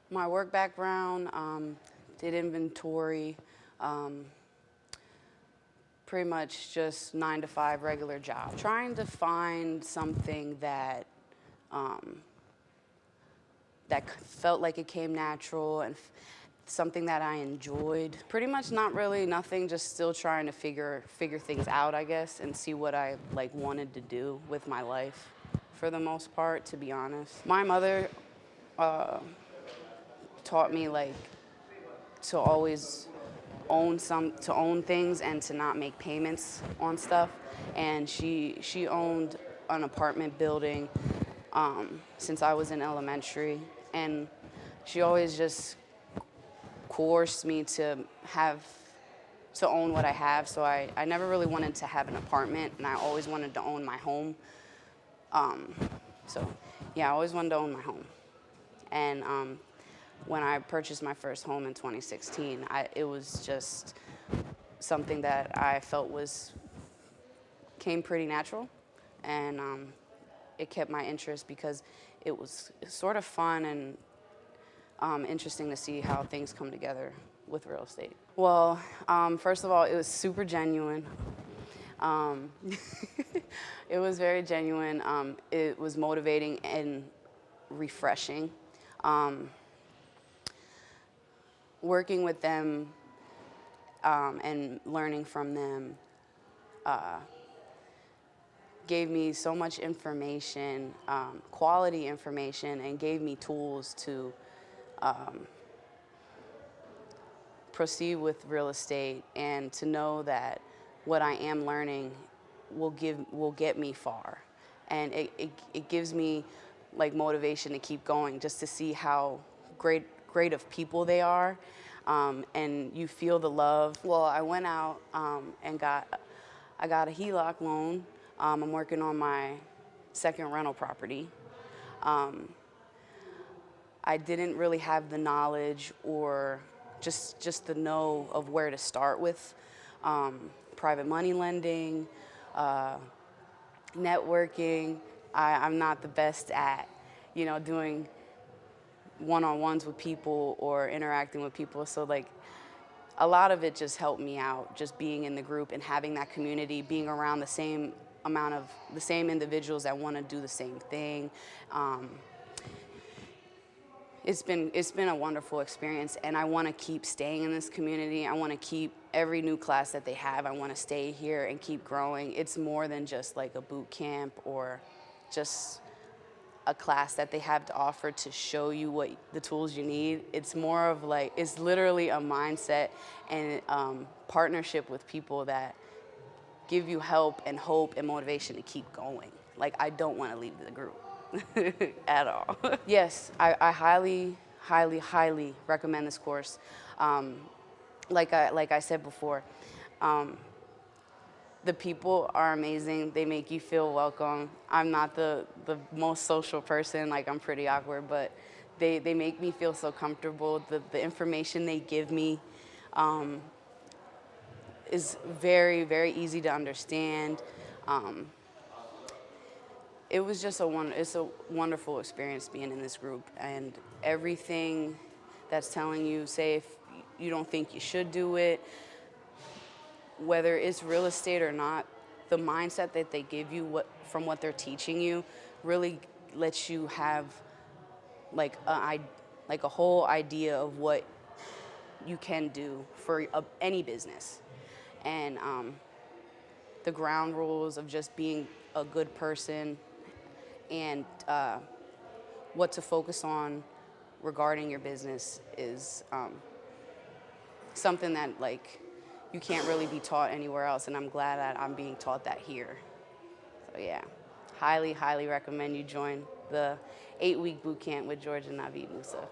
My work background, did inventory, um, pretty much just 9 to 5 regular job. Trying to find something that felt like it came natural and something that I enjoyed. Pretty much not really nothing, just still trying to figure things out, I guess, and see what I wanted to do with my life for the most part, to be honest. My mother taught me to always to own things and to not make payments on stuff. And she owned an apartment building since I was in elementary, and she always just coerced me to own what I have. So I never really wanted to have an apartment, and I always wanted to own my home. So yeah, I always wanted to own my home. And when I purchased my first home in 2016, it was just something that I felt came pretty natural, and it kept my interest because it was sort of fun and interesting to see how things come together with real estate. Well, first of all, it was super genuine. It was very genuine. It was motivating and refreshing. Working with them and learning from them gave me so much information, quality information, and gave me tools to proceed with real estate, and to know that what I am learning will get me far. And it gives me motivation to keep going, just to see how great of people they are, and you feel the love. Well, I went out and I got a HELOC loan. I'm working on my second rental property. I didn't really have the knowledge or just the know of where to start with private money lending, networking. I'm not the best at, doing one-on-ones with people or interacting with people. So a lot of it just helped me out, just being in the group and having that community, being around the same individuals that want to do the same thing. It's been a wonderful experience, and I want to keep staying in this community. I want to keep every new class that they have. I want to stay here and keep growing. It's more than just like a boot camp or just a class that they have to offer to show you what the tools you need. It's more of it's literally a mindset and partnership with people that give you help and hope and motivation to keep going. I don't want to leave the group at all. Yes, I highly recommend this course. Like I said before, the people are amazing. They make you feel welcome. I'm not the most social person. I'm pretty awkward, but they make me feel so comfortable. The information they give me is very, very easy to understand. It was just it's a wonderful experience being in this group, and everything that's telling you, say if you don't think you should do it, whether it's real estate or not, the mindset that they give you from what they're teaching you really lets you have a whole idea of what you can do for any business. And the ground rules of just being a good person, and what to focus on regarding your business is something that you can't really be taught anywhere else, and I'm glad that I'm being taught that here. So yeah, highly recommend you join the 8-week boot camp with Jorge and Naveed Musa.